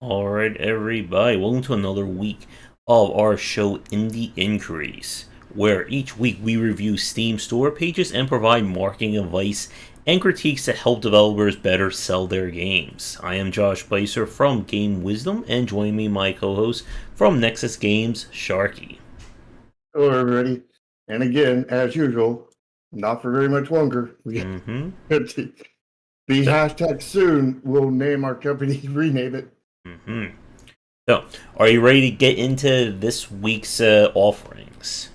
Alright, everybody, welcome to another week of our show Indie Inquiries, where each week we review Steam store pages and provide marketing advice and critiques to help developers better sell their games. I am Josh Bycer from Game Wisdom, and join me, my co-host from Nexus Games, Sharky. Hello, everybody. And again, as usual, not for very much longer. Mm-hmm. The hashtag soon will name our company, rename it. Mm-hmm. So, are you ready to get into this week's offerings?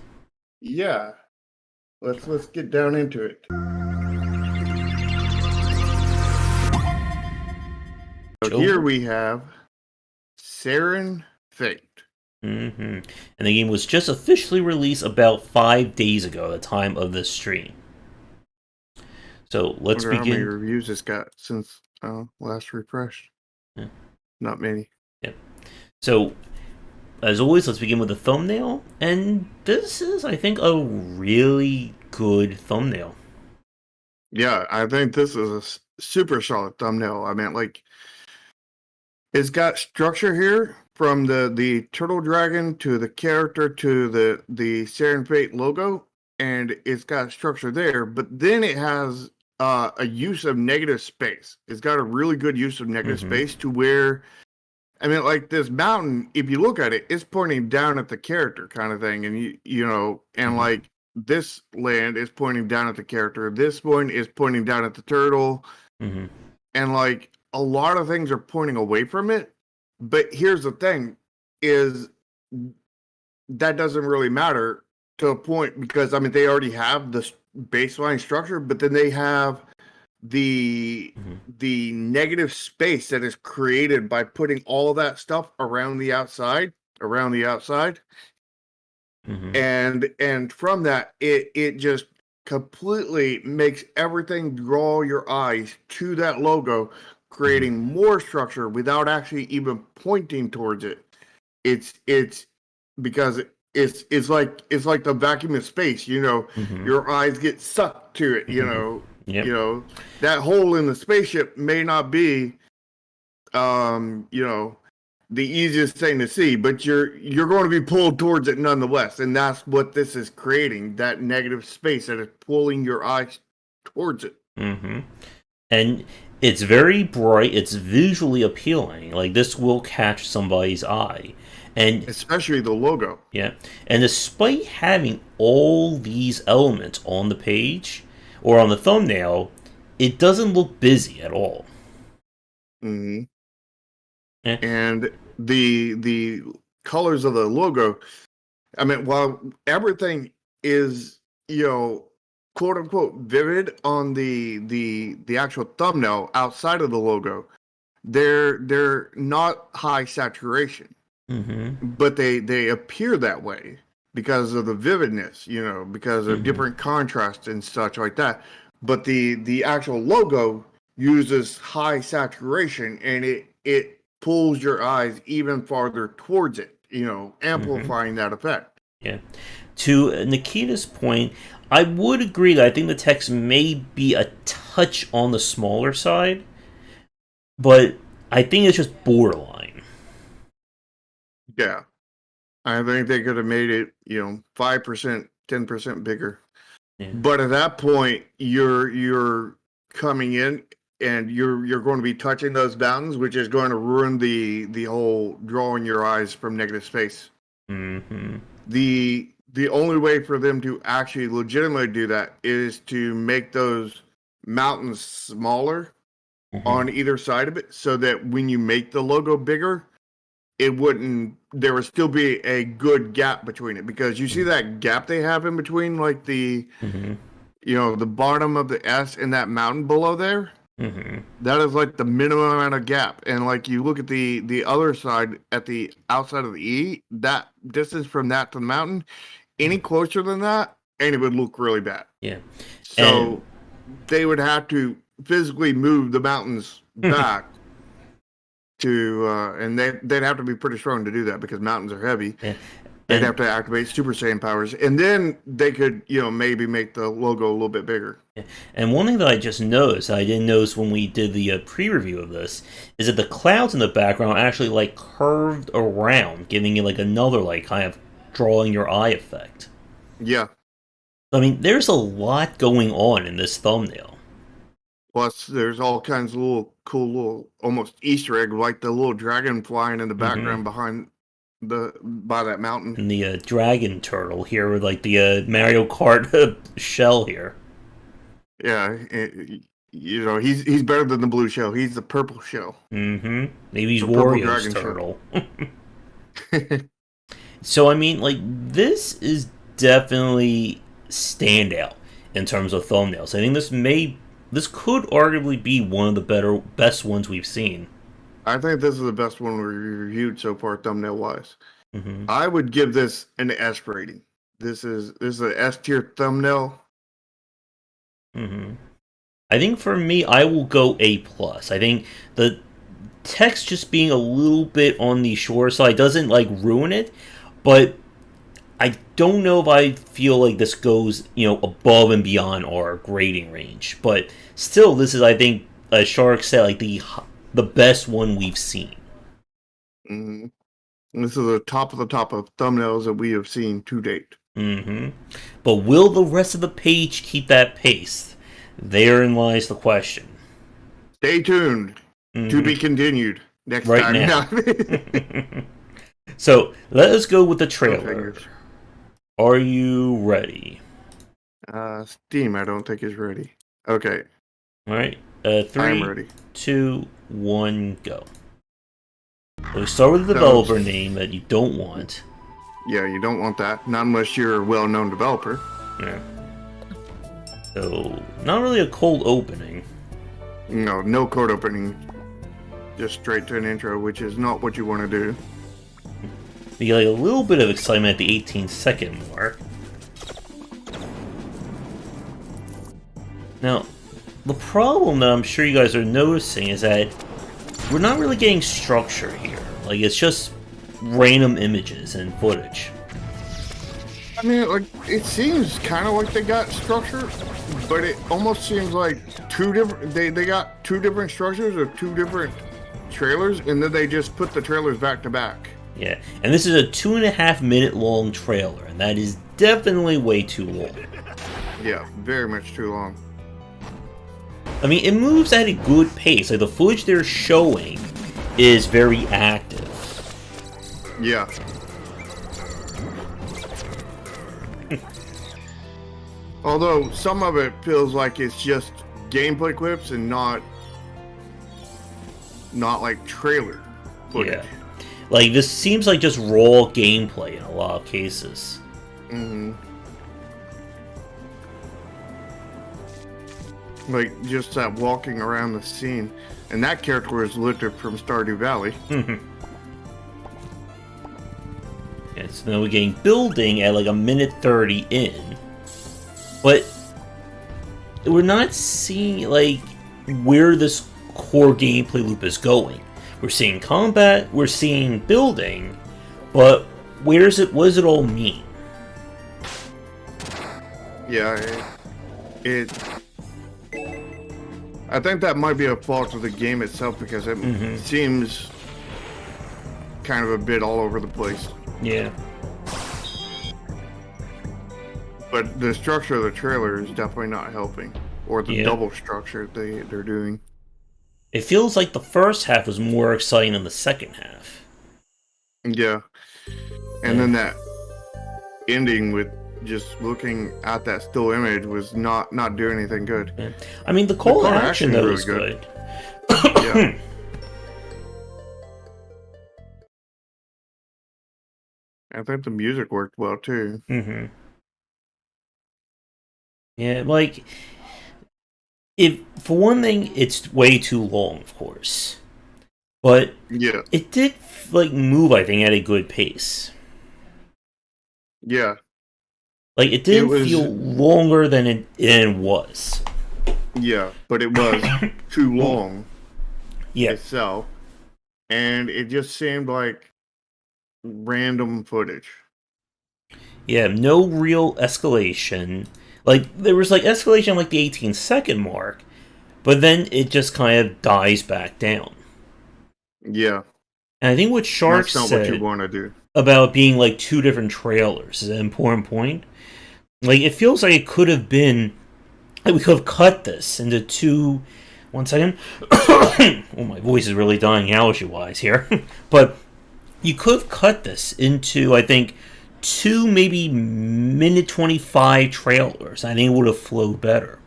Yeah, let's get down into it. So here we have Serin Fate. Mm-hmm. And the game was just officially released about 5 days ago at the time of this stream. So let's begin. How many reviews it's got since last refreshed? Yeah. Not many. Yeah. So, as always, let's begin with the thumbnail. And this is, I think, a really good thumbnail. Yeah, I think this is a super solid thumbnail. I mean, like, it's got structure here from the turtle dragon to the character to the Serin Fate logo, and it's got structure there. But then it has a use of negative space. It's got a really good use of negative space to where, I mean, like this mountain, if you look at it, it's pointing down at the character kind of thing, and you know, and like this land is pointing down at the character. This one is pointing down at the turtle, and like a lot of things are pointing away from it. But here's the thing: is that doesn't really matter to a point, because I mean they already have the baseline structure, but then they have the negative space that is created by putting all of that stuff around the outside, and from that it just completely makes everything draw your eyes to that logo, creating more structure without actually even pointing towards it. It's because it's like the vacuum of space, you know. Your eyes get sucked to it, you know. Yep. You know, that hole in the spaceship may not be you know, the easiest thing to see, but you're going to be pulled towards it nonetheless, and that's what this is creating, that negative space that is pulling your eyes towards it. And it's very bright, it's visually appealing. Like, this will catch somebody's eye. And especially the logo. Yeah. And despite having all these elements on the page or on the thumbnail, it doesn't look busy at all. Yeah. And the colors of the logo, I mean, while everything is, you know, quote unquote vivid on the actual thumbnail outside of the logo, they're not high saturation. But they appear that way because of the vividness, you know, because of different contrasts and such like that. But the actual logo uses high saturation, and it pulls your eyes even farther towards it, you know, amplifying that effect. Yeah. To Nikita's point, I would agree that I think the text may be a touch on the smaller side, but I think it's just borderline. Yeah. I think they could have made it, you know, 5%, 10% bigger. Yeah. But at that point, you're coming in and you're going to be touching those mountains, which is going to ruin the whole drawing your eyes from negative space. The only way for them to actually legitimately do that is to make those mountains smaller on either side of it, so that when you make the logo bigger, there would still be a good gap between it, because you see that gap they have in between, like the you know, the bottom of the S and that mountain below there. That is like the minimum amount of gap, and like you look at the other side, at the outside of the E, that distance from that to the mountain, any closer than that, and it would look really bad. Yeah. So they would have to physically move the mountains back to, and they'd have to be pretty strong to do that, because mountains are heavy. Yeah. They'd And have to activate Super Saiyan powers, and then they could, maybe make the logo a little bit bigger. and one thing that I just noticed, I didn't notice when we did the pre-review of this, is that the clouds in the background are actually like curved around, giving you like another like kind of drawing your eye effect. Yeah. I mean, there's a lot going on in this thumbnail. Plus, there's all kinds of cool little almost Easter egg, like the little dragon flying in the background by that mountain. And the dragon turtle here with like the Mario Kart shell here. Yeah, he's better than the blue shell. He's the purple shell. Mm-hmm. Maybe he's The purple Wario's dragon turtle. So I mean, like, this is definitely standout in terms of thumbnails. I think this could arguably be one of the best ones we've seen. I think this is the best one we reviewed so far, thumbnail wise. Mm-hmm. I would give this an S rating. This is an S tier thumbnail. Mm-hmm. I think for me, I will go A+. I think the text just being a little bit on the short side doesn't like ruin it, but I don't know if I feel like this goes, above and beyond our grading range. But still, this is, I think, as Shark said, like the best one we've seen. Mm-hmm. This is the top of thumbnails that we have seen to date. Mm-hmm. But will the rest of the page keep that pace? Therein lies the question. Stay tuned. Mm-hmm. To be continued next right time. Now. So let us go with the trailer. Are you ready? Steam, I don't think is ready. Okay. All right. 3, I'm ready. 2, 1, go. So we start with a developer name that you don't want. Yeah, you don't want that. Not unless you're a well-known developer. Yeah. So, not really a cold opening. No cold opening. Just straight to an intro, which is not what you want to do. We get like a little bit of excitement at the 18-second mark. Now, the problem that I'm sure you guys are noticing is that we're not really getting structure here. Like, it's just random images and footage. I mean, like, it seems kind of like they got structure, but it almost seems like they got two different structures or two different trailers, and then they just put the trailers back to back. Yeah, and this is a 2.5 minute long trailer, and that is definitely way too long. Yeah, very much too long. I mean, it moves at a good pace. Like, the footage they're showing is very active. Yeah. Although some of it feels like it's just gameplay clips and not like trailer footage. Yeah. Like, this seems like just raw gameplay in a lot of cases. Mm-hmm. Like, just that walking around the scene. And that character was lifted from Stardew Valley. Yeah, so now we're getting building at like 1:30 in. But we're not seeing, like, where this core gameplay loop is going. We're seeing combat, we're seeing building, but what does it all mean? Yeah, I think that might be a fault of the game itself because it seems kind of a bit all over the place. Yeah. But the structure of the trailer is definitely not helping. Or the double structure they're doing. It feels like the first half was more exciting than the second half. Yeah. And then that ending with just looking at that still image was not doing anything good. Yeah. I mean, the call to action though was good. Yeah. I think the music worked well too. Mm-hmm. Yeah, like, for one thing, it's way too long, of course. But it did, like, move, I think, at a good pace. Yeah. Like, it didn't feel longer than it was. Yeah, but it was too long itself. And it just seemed like random footage. Yeah, no real escalation. Like, there was, like, escalation like the 18-second mark, but then it just kind of dies back down. Yeah, And I think what and Shark that's not what you said want to do. about being, like, two different trailers is an important point. Like, it feels like it could have been. Like, we could have cut this into two. One second. Oh, my voice is really dying allergy wise here. But you could have cut this into, I think, two, maybe minute 25 trailers. I think it would have flowed better.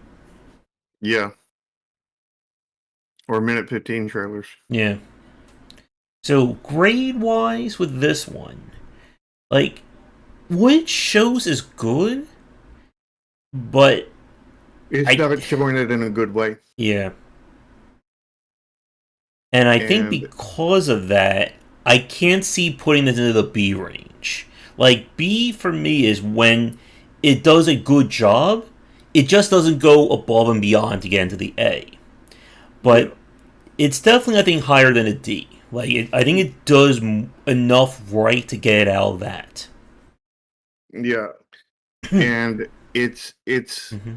Yeah, or minute 15 trailers. Yeah. So, grade wise with this one, like, what it shows is good, but It's I. not showing it in a good way. Yeah. And I think And because of that, I can't see putting this into the B range. Like, B for me is when it does a good job, it just doesn't go above and beyond to get into the A. yeah, But it's definitely, I think, higher than a D. Like, I think it does enough right to get it out of that. yeah, and it's. Mm-hmm.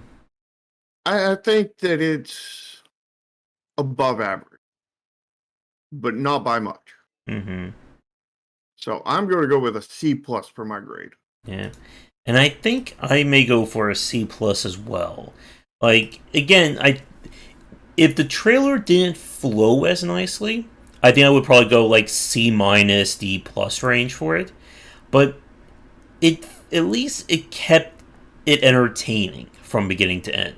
I think that it's above average, but not by much. Mm-hmm. So I'm going to go with a C plus for my grade. Yeah. And I think I may go for a C plus as well. Like, again, if the trailer didn't flow as nicely, I think I would probably go like C minus D plus range for it. But it at least it kept it entertaining from beginning to end.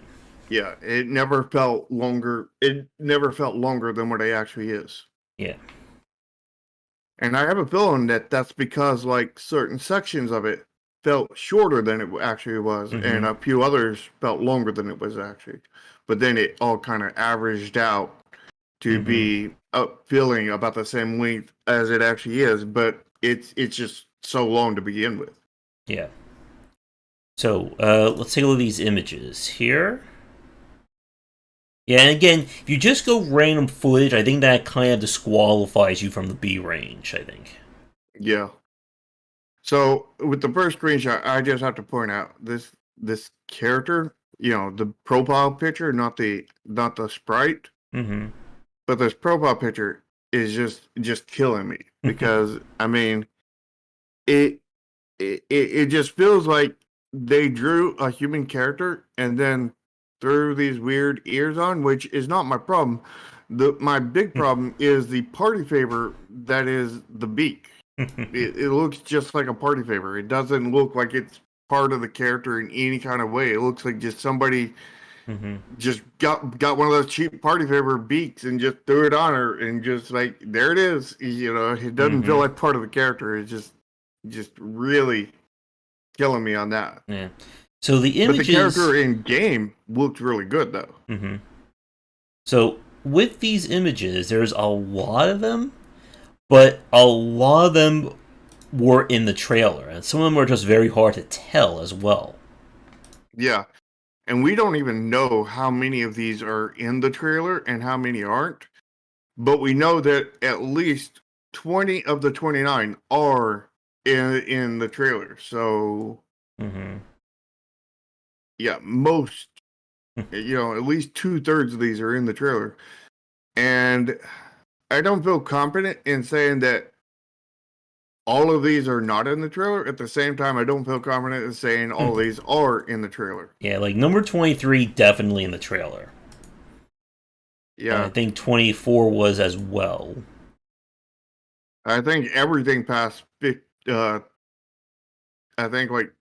Yeah, it never felt longer. It never felt longer than what it actually is. Yeah. And I have a feeling that that's because like certain sections of it felt shorter than it actually was, and Mm-hmm. a few others felt longer than it was actually. But then it all kind of averaged out to Mm-hmm. be feeling about the same length as it actually is. But it's just so long to begin with. Yeah. So let's take a look at these images here. Yeah, and again, if you just go random footage, I think that kind of disqualifies you from the B range, I think. Yeah. So with the first screenshot, I just have to point out this character, the profile picture, not the sprite, Mm-hmm. but this profile picture is just killing me because I mean it it just feels like they drew a human character and then threw these weird ears on, which is not my problem. My big problem is the party favor that is the beak. It looks just like a party favor. It doesn't look like it's part of the character in any kind of way. It looks like just somebody Mm-hmm. just got one of those cheap party favor beaks and just threw it on her and just like there it is. It doesn't feel Mm-hmm. like part of the character. It's just really killing me on that. Yeah. So the But the images. character in game looked really good though. Mm-hmm. So with these images, there's a lot of them, but a lot of them were in the trailer, and some of them are just very hard to tell as well. Yeah. And we don't even know how many of these are in the trailer and how many aren't. But we know that at least 20 of the 29 are in the trailer. So Mm-hmm. yeah, most at least 2/3 of these are in the trailer. And I don't feel confident in saying that all of these are not in the trailer. At the same time, I don't feel confident in saying all of these are in the trailer. Yeah, like number 23 definitely in the trailer. And I Yeah, think 24 was as well. I think everything past I think like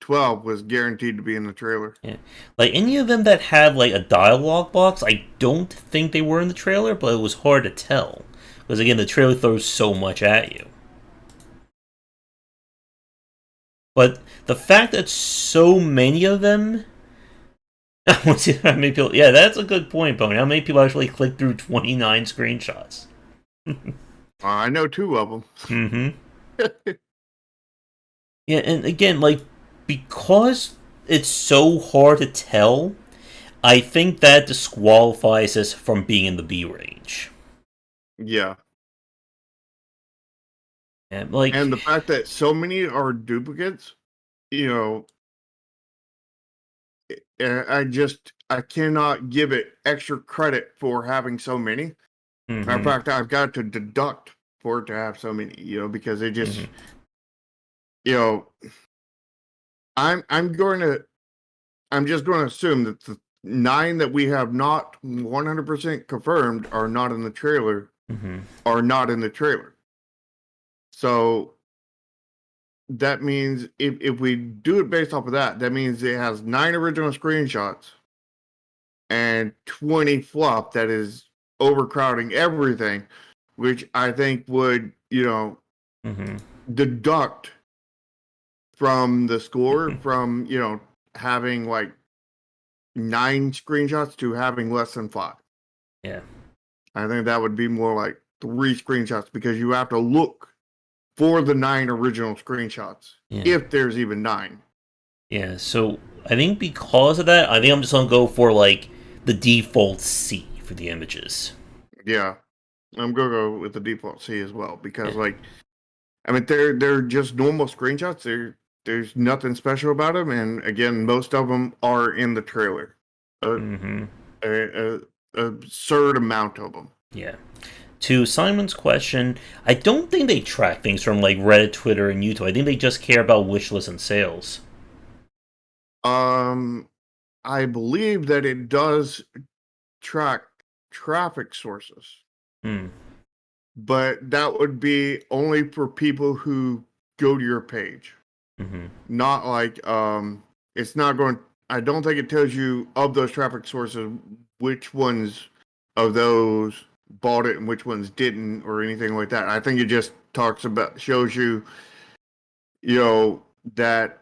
12 was guaranteed to be in the trailer. Yeah. Like any of them that had like a dialogue box, I don't think they were in the trailer, but it was hard to tell. Because again, the trailer throws so much at you. But the fact that so many of them. Let's see how many people. Yeah, that's a good point, Pony. How many people actually click through 29 screenshots? I know two of them. Mm-hmm. Yeah, and again, like, because it's so hard to tell, I think that disqualifies us from being in the B range. Yeah. And, like, And the fact that so many are duplicates you know, I cannot give it extra credit for having so many. Matter of fact, I've got to deduct for it to have so many, because it just, you know, I'm just going to assume that the 9 that we have not 100% confirmed are not in the trailer, are not in the trailer. So that means if we do it based off of that, that means it has 9 original screenshots and 20 fluff that is overcrowding everything, which I think would, deduct from the score from, having like 9 screenshots to having less than 5. Yeah. I think that would be more like 3 screenshots because you have to look for the 9 original screenshots, if there's even 9. Yeah, so I think because of that, I think I'm just gonna go for like the default C for the images. Yeah, I'm gonna go with the default C as well because, I mean, they're just normal screenshots. There's nothing special about them, and again, most of them are in the trailer. A absurd amount of them. Yeah. To Simon's question, I don't think they track things from like Reddit, Twitter, and YouTube. I think they just care about wish lists and sales. I believe that it does track traffic sources, but that would be only for people who go to your page. Not like it's not going. I don't think it tells you of those traffic sources which ones of those bought it and which ones didn't or anything like that. I think it just shows you, that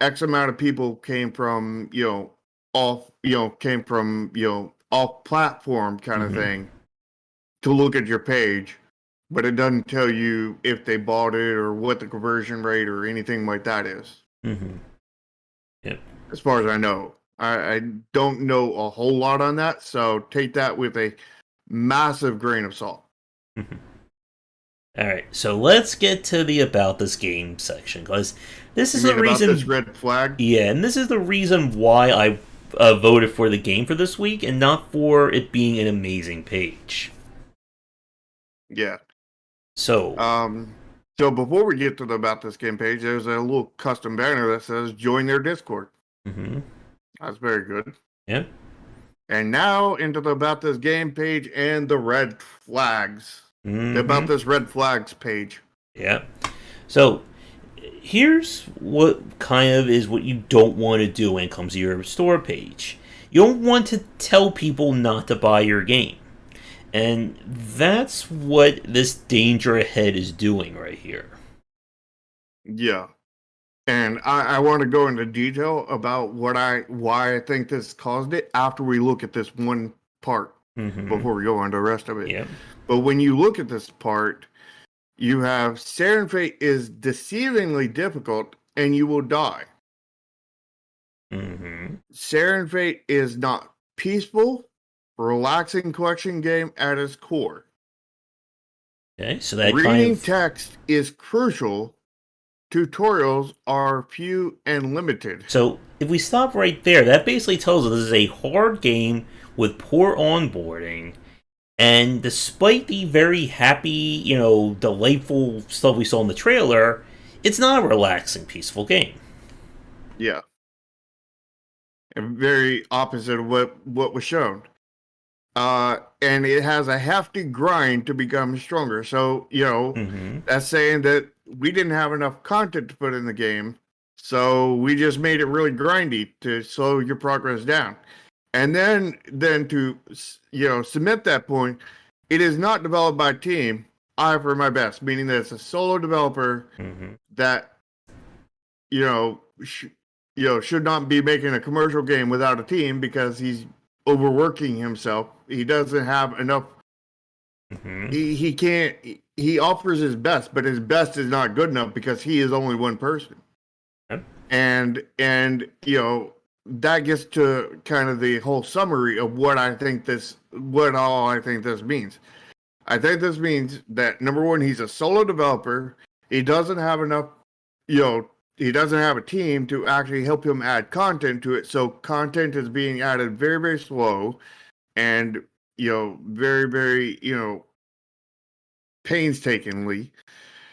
X amount of people came from, off, off platform kind of thing to look at your page, but it doesn't tell you if they bought it or what the conversion rate or anything like that is. Yep. As far as I know, I don't know a whole lot on that, so take that with a massive grain of salt. All right, so let's get to the about this game section because this is You the mean about reason. this red flag? Yeah, and this is the reason why I voted for the game for this week, and not for it being an amazing page. Yeah. So, so before we get to the about this game page, there's a little custom banner that says join their Discord. That's very good. Yeah. And now into the about this game page and the red flags. The about this red flags page. Yeah. So here's what kind of is what you don't want to do when it comes to your store page. You don't want to tell people not to buy your game. And that's what this danger ahead is doing right here. Yeah. And I want to go into detail about why I think this caused it after we look at this one part before we go on to the rest of it. Yeah. But when you look at this part, you have Serin Fate is deceivingly difficult and you will die. Serin Fate is not peaceful, relaxing collection game at its core. Okay, so that reading text is crucial. Tutorials are few and limited. So if we stop right there, that basically tells us this is a hard game with poor onboarding. And despite the very happy, delightful stuff we saw in the trailer, it's not a relaxing, peaceful game. Yeah. And very opposite of what was shown. And it has a hefty grind to become stronger. So, that's saying that we didn't have enough content to put in the game. So we just made it really grindy to slow your progress down. And then to, submit that point, it is not developed by a team. I offer my best, meaning that it's a solo developer that, should not be making a commercial game without a team because he's overworking himself. He doesn't have enough. He can't. He offers his best, but his best is not good enough because he is only one person. And that gets to kind of the whole summary of what all I think this means. I think this means that number one, he's a solo developer. He doesn't have enough, he doesn't have a team to actually help him add content to it. So content is being added very, very slow and, very, very, painstakingly.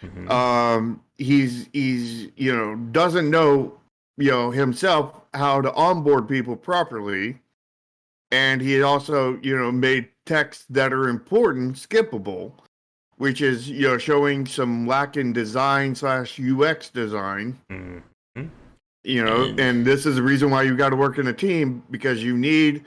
Mm-hmm. He's doesn't know, himself how to onboard people properly. And he also, made texts that are important skippable, which is, showing some lack in design slash UX design. Mm-hmm. And And this is the reason why you got to work in a team, because you need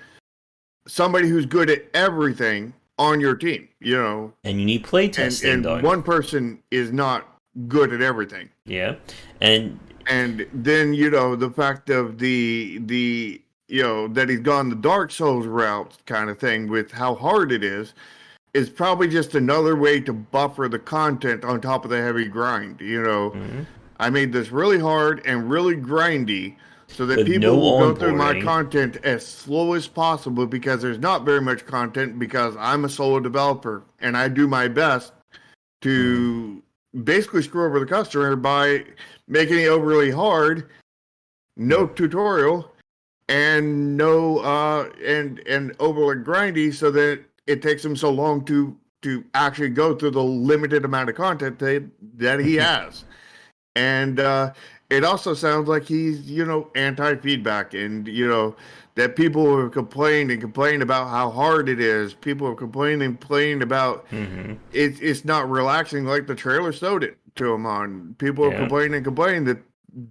somebody who's good at everything on your team, and you need playtesting and done. one person is not good at everything. Yeah, and And then, the fact of the that he's gone the Dark Souls route kind of thing with how hard it is probably just another way to buffer the content on top of the heavy grind. mm-hmm. I made this really hard and really grindy so that With people no will go through my onboarding. content as slow as possible, because there's not very much content, because I'm a solo developer and I do my best Mm-hmm. to basically screw over the customer by making it overly hard, no tutorial, and no and overly grindy, so that it takes him so long to actually go through the limited amount of content that he has. And it also sounds like he's, anti-feedback, and that people have complained and complained about how hard it is. People have complained and complained about Mm-hmm. it's not relaxing like the trailer showed it to him on. People have Yeah. complained and complained that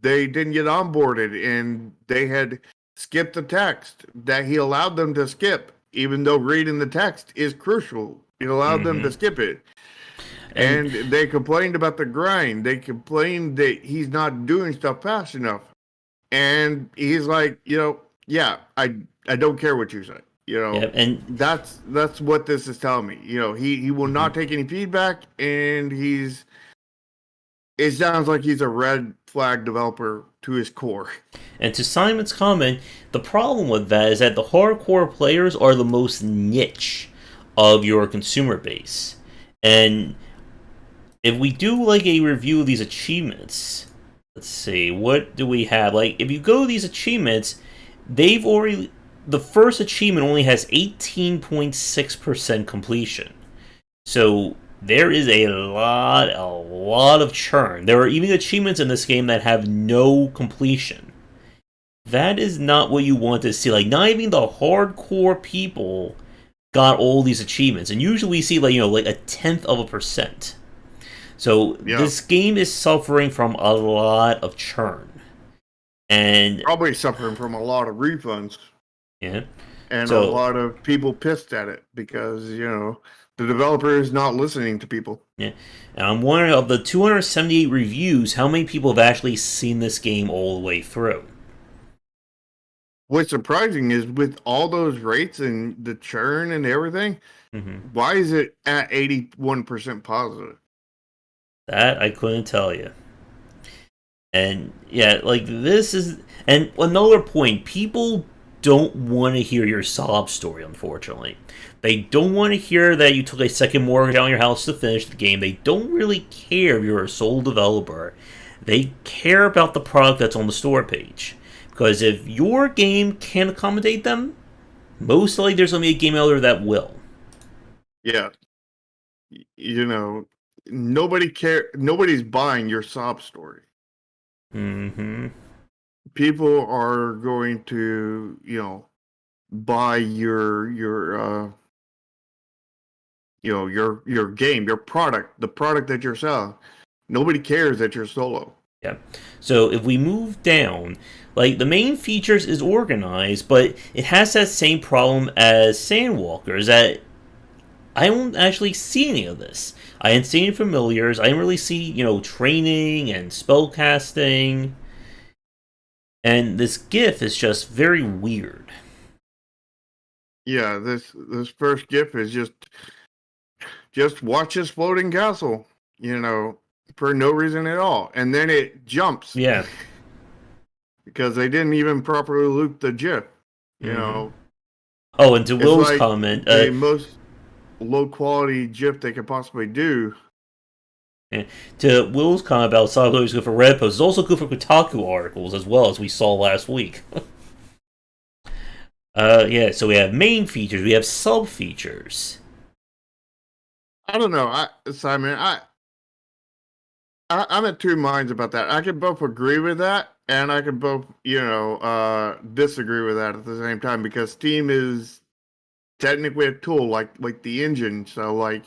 they didn't get onboarded and they had skipped the text that he allowed them to skip, even though reading the text is crucial. He allowed them to Mm-hmm. skip it. And And they complained about the grind. They complained that he's not doing stuff fast enough. And he's like, yeah, I don't care what you say. yeah, and That's what this is telling me. He will mhm. not take any feedback, and it sounds like he's a red flag developer to his core. And to Simon's comment, the problem with that is that the hardcore players are the most niche of your consumer base. And if we do like a review of these achievements, let's see, what do we have? Like, if you go to these achievements, they've already. The first achievement only has 18.6% completion. So there is a lot of churn. There are even achievements in this game that have no completion. That is not what you want to see. Like, not even the hardcore people got all these achievements, and usually we see like a tenth of a percent. So Yeah, this game is suffering from a lot of churn, and probably suffering from a lot of refunds yeah. and a So lot of people pissed at it because the developer is not listening to people. yeah, and I'm wondering, of the 278 reviews, how many people have actually seen this game all the way through? What's surprising is, with all those rates and the churn and everything, Hmm. why is it at 81% positive? That I couldn't tell you. And yeah, like this is, and another point, people don't want to hear your sob story, unfortunately. They don't want to hear that you took a second mortgage on your house to finish the game. They don't really care if you're a sole developer. They care about the product that's on the store page. Because if your game can accommodate them, most likely there's going to be a game out there that will. Yeah, you know, nobody's buying your sob story. Mm-hmm. People are going to, buy your game, your product, the product that you're selling. Nobody cares that you're solo. Yeah. So if we move down, like the main features is organized, but it has that same problem as Sandwalkers, that I don't actually see any of this. I didn't see any familiars. I didn't really see, training and spellcasting. And this GIF is just very weird. Yeah, this first GIF is just watch this floating castle, for no reason at all, and then it jumps Yeah. because they didn't even properly loop the GIF. You Mm-hmm. know, Oh, and to it's Will's like comment, the most low quality GIF they could possibly do. Yeah. To Will's comment about Sonic is good for Reddit posts, it's also good for Kotaku articles as well, as we saw last week. Yeah, so we have main features, we have sub features. I don't know, Simon. I'm at two minds about that. I could both agree with that, and I could both, disagree with that at the same time, because Steam is technically a tool like the engine. So I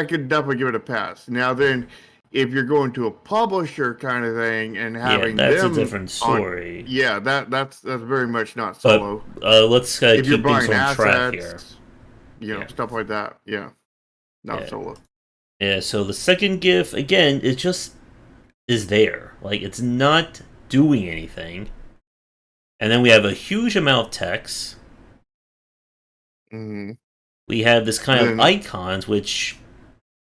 could definitely give it a pass. Now then, if you're going to a publisher kind of thing and having that's them a different story. that's very much not But solo. let's If you're keep things buying on track here. assets, stuff like that. Yeah, not solo. Yeah, so the second GIF, again, it just is there. Like, it's not doing anything. And then we have a huge amount of text. Mm-hmm. We have this kind of icons, which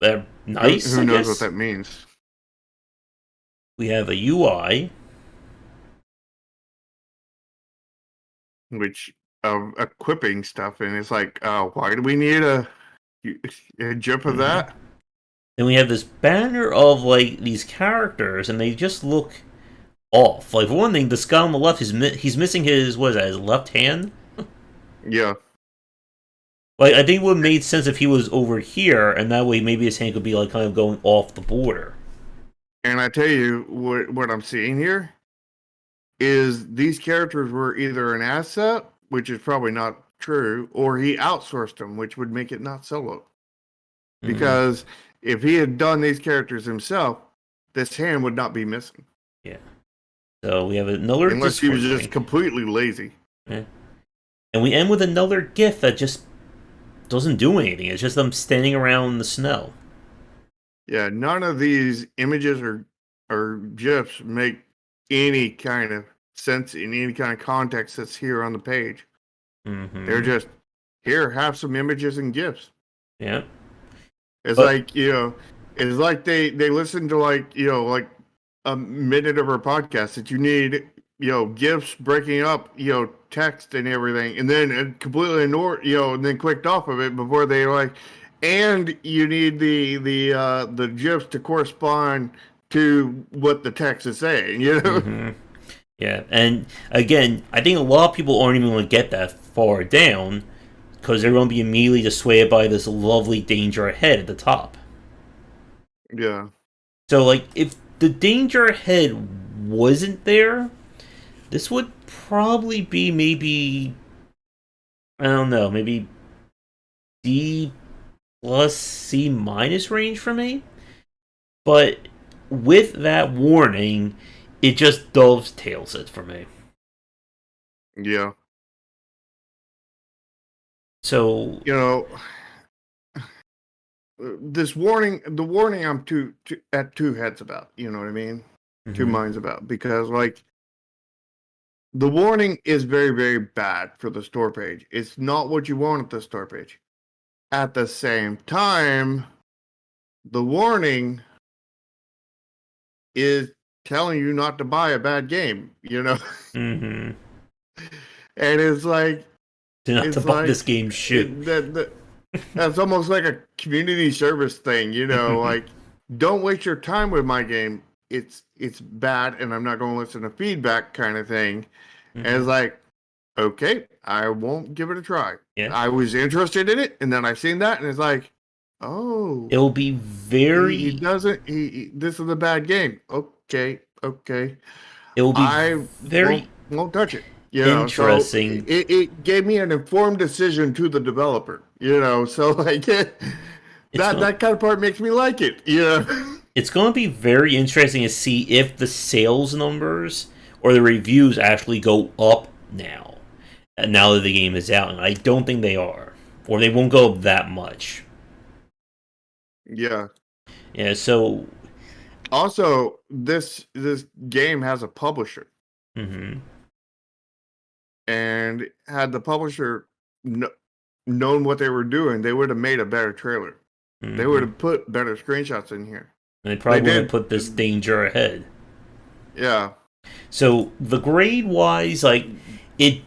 are nice, Who I knows guess. what that means? We have a UI. Which, equipping stuff, and it's like, why do we need a GIF of that? Then we have this banner of, like, these characters, and they just look off. Like, for one thing, this guy on the left, he's missing his, what is that, his left hand? Yeah. Like, I think it would have made sense if he was over here, and that way maybe his hand could be, like, kind of going off the border. And I tell you, what I'm seeing here is these characters were either an asset, which is probably not true, or he outsourced them, which would make it not solo. Because if he had done these characters himself, this hand would not be missing. Yeah. So we have another unless he was just link. completely lazy. Yeah. And we end with another GIF that just doesn't do anything. It's just them standing around in the snow. Yeah, none of these images or GIFs make any kind of sense in any kind of context that's here on the page. They're just, here, have some images and GIFs. Yeah. It's it's like they listen to like a minute of our podcast that you need, GIFs breaking up, text and everything, and then completely ignored, and then clicked off of it before they and you need the GIFs to correspond to what the text is saying, Yeah, and again, I think a lot of people aren't even going to get that far down because they're going to be immediately dissuaded by this lovely danger ahead at the top. Yeah. So, like, if the danger ahead wasn't there, this would probably be maybe, I don't know, maybe D plus C minus range for me. But with that warning, it just dovetails it for me. Yeah. So this warning, the warning, I'm at two heads about. You know what I mean? Two minds about, because the warning is very, very bad for the store page. It's not what you want at the store page. At the same time, the warning is telling you not to buy a bad game. And it's like, not to buy this game shit. That's almost like a community service thing, like, don't waste your time with my game. It's bad and I'm not going to listen to feedback kind of thing. And it's like, okay, I won't give it a try. Yeah. I was interested in it, and then I seen that, and it's like, oh, it'll be very. This is a bad game. Okay. It will be very won't touch it. Interesting. So it gave me an informed decision to the developer. So like that kind of part makes me like it. It's going to be very interesting to see if the sales numbers or the reviews actually go up now that the game is out, and I don't think they are, or they won't go up that much. Yeah. So also this game has a publisher, and had the publisher known what they were doing, they would have made a better trailer. They would have put better screenshots in here. And they probably would have put this danger ahead. Yeah. So the grade wise, like, it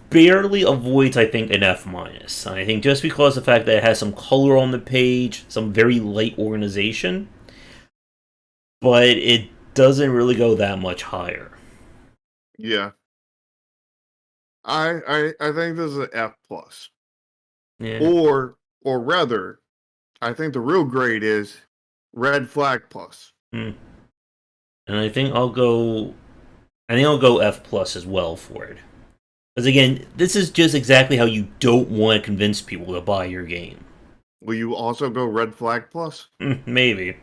barely avoids, I think, an F minus. I think just because of the fact that it has some color on the page, some very light organization, but it doesn't really go that much higher. Yeah. I think this is an F plus. Yeah. Or rather, I think the real grade is red flag plus. And I think I'll go. I think I'll go F plus as well for it. Because again, this is just exactly how you don't want to convince people to buy your game. Will you also go red flag plus? Maybe.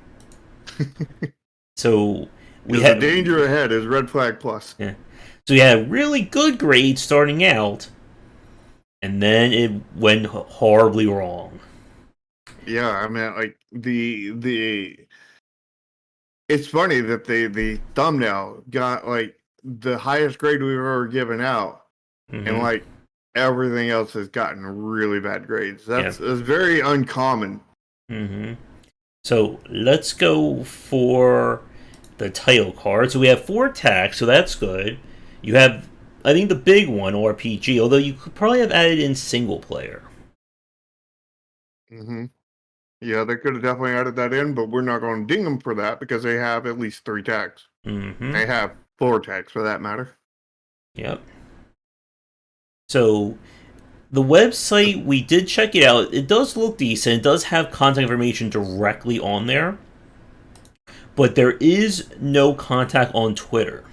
So we Because the have. danger ahead is red flag plus. Yeah. So we had really good grades starting out, and then it went horribly wrong. Yeah, I mean, like the. It's funny that the thumbnail got like the highest grade we've ever given out, and like everything else has gotten really bad grades. That's very uncommon. So let's go for the title card. So we have 4 attacks, so that's good. You have, I think, the big one, RPG, although you could probably have added in single player. Yeah, they could have definitely added that in, but we're not going to ding them for that because they have at least 3 tags. They have 4 tags for that matter. Yep. So the website, we did check it out. It does look decent. It does have contact information directly on there. But there is no contact on Twitter.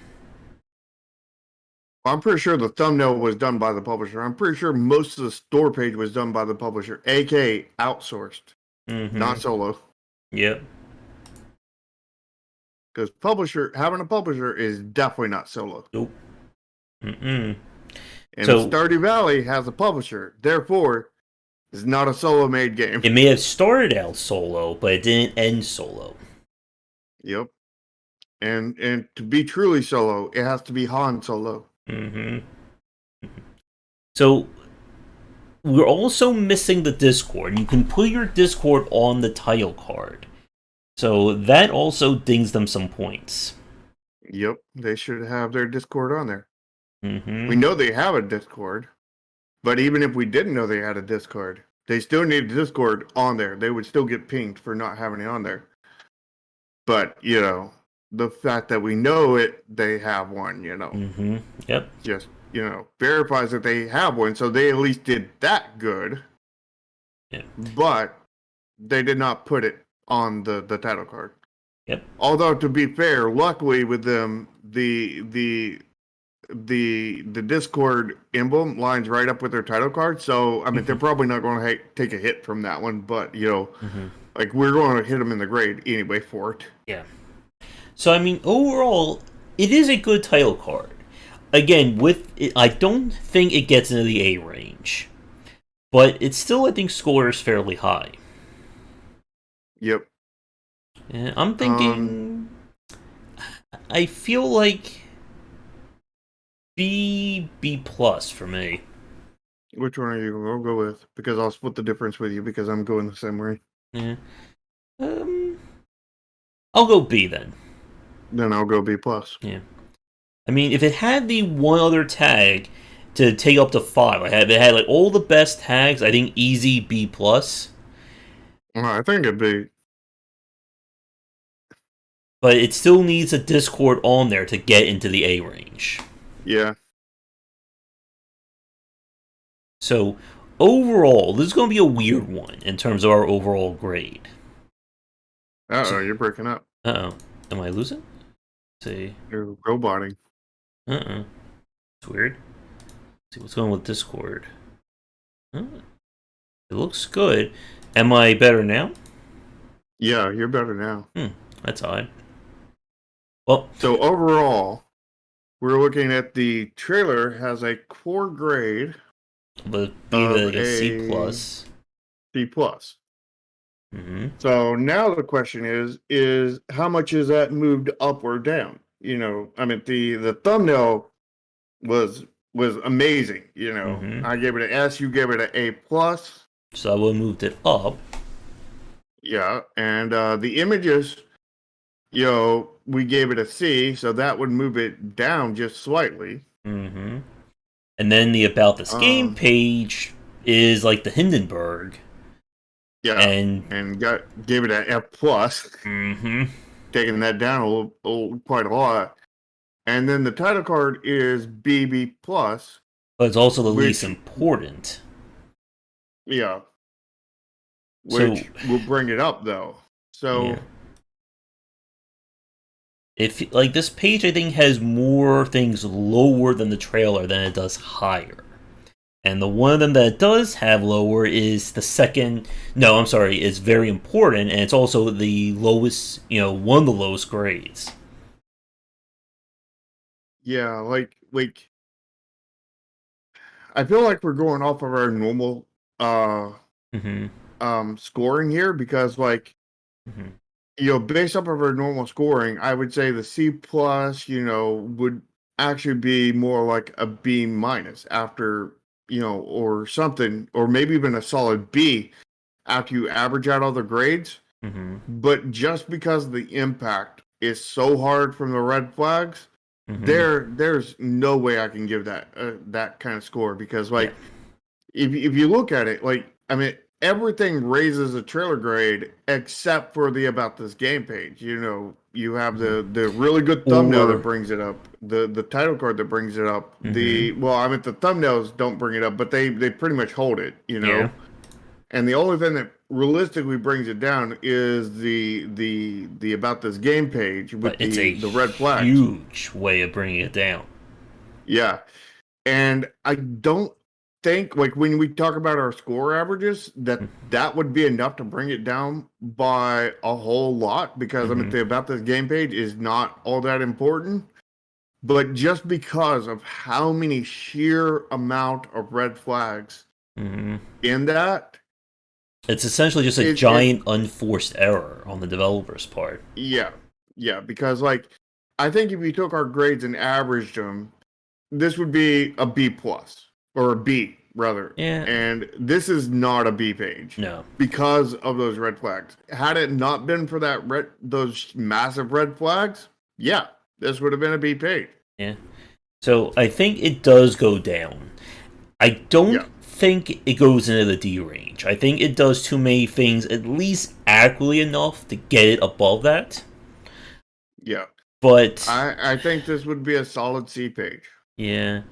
I'm pretty sure the thumbnail was done by the publisher. I'm pretty sure most of the store page was done by the publisher, aka outsourced, not solo. Yep. Because having a publisher is definitely not solo. Nope. And Stardew Valley has a publisher, therefore, it's not a solo-made game. It may have started out solo, but it didn't end solo. Yep. And to be truly solo, it has to be Han Solo. So we're also missing the Discord. You can put your Discord on the title card. So that also dings them some points. Yep, they should have their Discord on there. We know they have a Discord, but even if we didn't know they had a Discord, they still need a Discord on there. They would still get pinged for not having it on there. But, you know, the fact that we know it, they have one, you know. Yep. Just, you know, verifies that they have one, so they at least did that good. Yeah. But they did not put it on the title card. Yep. Although, to be fair, luckily with them, the Discord emblem lines right up with their title card. So, I mean, they're probably not going to take a hit from that one, but, you know, like, we're going to hit them in the grade anyway for it. Yeah. So, I mean, overall, it is a good title card. Again, I don't think it gets into the A range, but it's still, I think, scores fairly high. Yep. And I'm thinking, I feel like B plus for me. Which one are you going to go with? Because I'll split the difference with you because I'm going the same way. Yeah. I'll go B then. Then I'll go B plus. Yeah. I mean, if it had the one other tag to take up to 5, if it had like all the best tags, I think easy B plus. I think it'd be. But it still needs a Discord on there to get into the A range. Yeah. So, overall, this is going to be a weird one in terms of our overall grade. You're breaking up. Am I losing? Let's see. You're roboting. It's weird. Let's see what's going on with Discord. It looks good. Am I better now? Yeah, you're better now. That's odd. Well, so overall, we're looking at the trailer has a core grade, but be like a C plus. C plus. So now the question is how much is that moved up or down? You know, I mean the thumbnail was amazing. You know, I gave it an S, you gave it an A plus. So I would have moved it up. Yeah, and the images, you know, we gave it a C, so that would move it down just slightly. And then the About This Game page is like the Hindenburg. Yeah, and gave it an F plus. taking that down quite a lot. And then the title card is BB plus, But it's also the least which important. yeah, So, which will bring it up though. yeah. So If like this page, I think has more things lower than the trailer than it does higher. And the one of them that it does have lower is the second. No, I'm sorry. It's very important, and it's also the lowest. One of the lowest grades. yeah, like I feel like we're going off of our normal uh Mm-hmm. scoring here because like Mm-hmm. based off of our normal scoring, I would say the C plus, would actually be more like a B minus after, or something, or maybe even a solid B after you average out all the grades. Mm-hmm. But just because the impact is so hard from the red flags, Mm-hmm. there's no way I can give that kind of score because Yeah. like if you look at it, like I mean, everything raises a trailer grade except for the about this game page. You have Mm-hmm. the really good thumbnail that Or. brings it up, the title card that brings it up. Mm-hmm. I mean the thumbnails don't bring it up, but they pretty much hold it. Yeah. And the only thing that realistically brings it down is the about this game page But with it's the a the red flags. huge way of bringing it down. Yeah. And I don't think like when we talk about our score averages that would be enough to bring it down by a whole lot because I mean Mm-hmm. the about this game page is not all that important. But just because of how many sheer amount of red flags Mm-hmm. in that, It's essentially just a it giant unforced error on the developer's part. yeah, yeah, because like I think if you took our grades and averaged them, this would be a B plus or a B rather. Yeah. And this is not a B page No. because of those red flags. Had it not been for those massive red flags, yeah, this would have been a B page. Yeah. So I think it does go down. I don't Yeah, think it goes into the D range. I think it does too many things at least adequately enough to get it above that. yeah. But I think this would be a solid C page. yeah.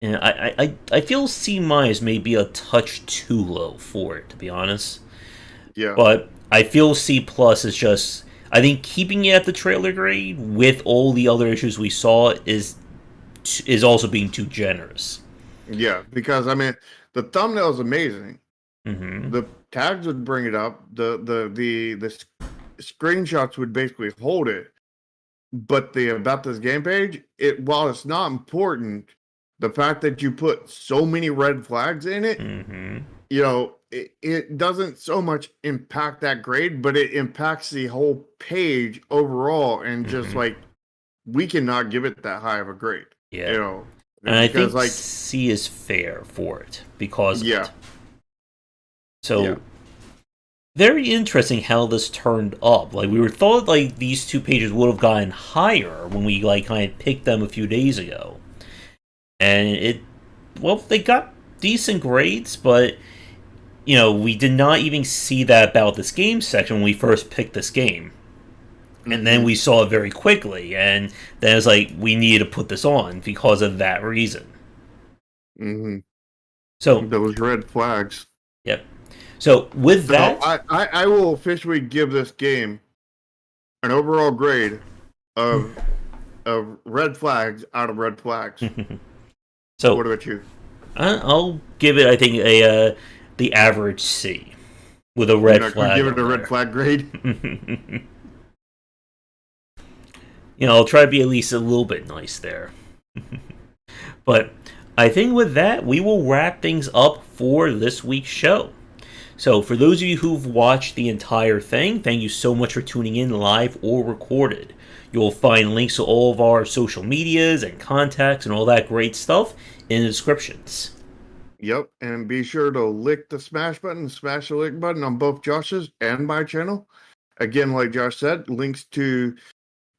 Yeah, I feel C minus may be a touch too low for it, to be honest. Yeah. But I feel C plus is just. I think keeping it at the trailer grade with all the other issues we saw is also being too generous. Yeah, because I mean the thumbnail is amazing. Mm-hmm. The tags would bring it up. The screenshots would basically hold it. But the about this game page, while it's not important, the fact that you put so many red flags in it, Mm-hmm. it doesn't so much impact that grade, but it impacts the whole page overall. And just Mm-hmm. like we cannot give it that high of a grade, Yeah. And I because think like C is fair for it because of yeah, it. yeah, So very interesting how this turned up. Like we were thought like these two pages would have gotten higher when we like kind of picked them a few days ago. And they got decent grades, but we did not even see that about this game section when we first picked this game. And then hmm we saw it very quickly, and then it's like we needed to put this on because of that reason. hmm So, those red flags. yep. So with So that, I will officially give this game an overall grade of red flags out of red flags. so What about you? I'll give it. I think the average C with a You're red not going to flag give it on a red there. flag grade? I'll try to be at least a little bit nice there. But I think with that, we will wrap things up for this week's show. So, for those of you who've watched the entire thing, thank you so much for tuning in live or recorded. You'll find links to all of our social medias and contacts and all that great stuff in the descriptions. Yep, and be sure to lick the smash button, smash the like button on both Josh's and my channel. Again, like Josh said, links to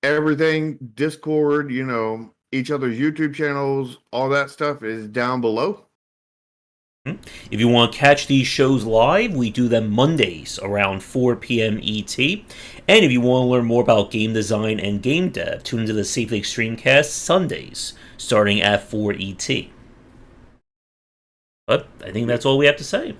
everything, Discord, each other's YouTube channels, all that stuff is down below. If you want to catch these shows live, we do them Mondays around 4 p.m. ET. And if you want to learn more about game design and game dev, tune into the Safely Extreme cast Sundays, starting at 4 ET. But I think that's all we have to say.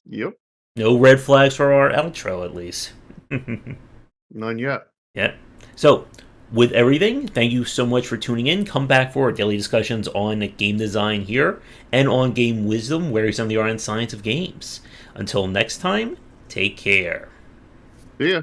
Yep. No red flags for our outro, at least. None yet. Yeah. So, with everything, thank you so much for tuning in. Come back for our daily discussions on game design here and on game wisdom, where some of the art and science of games. Until next time, take care. See ya.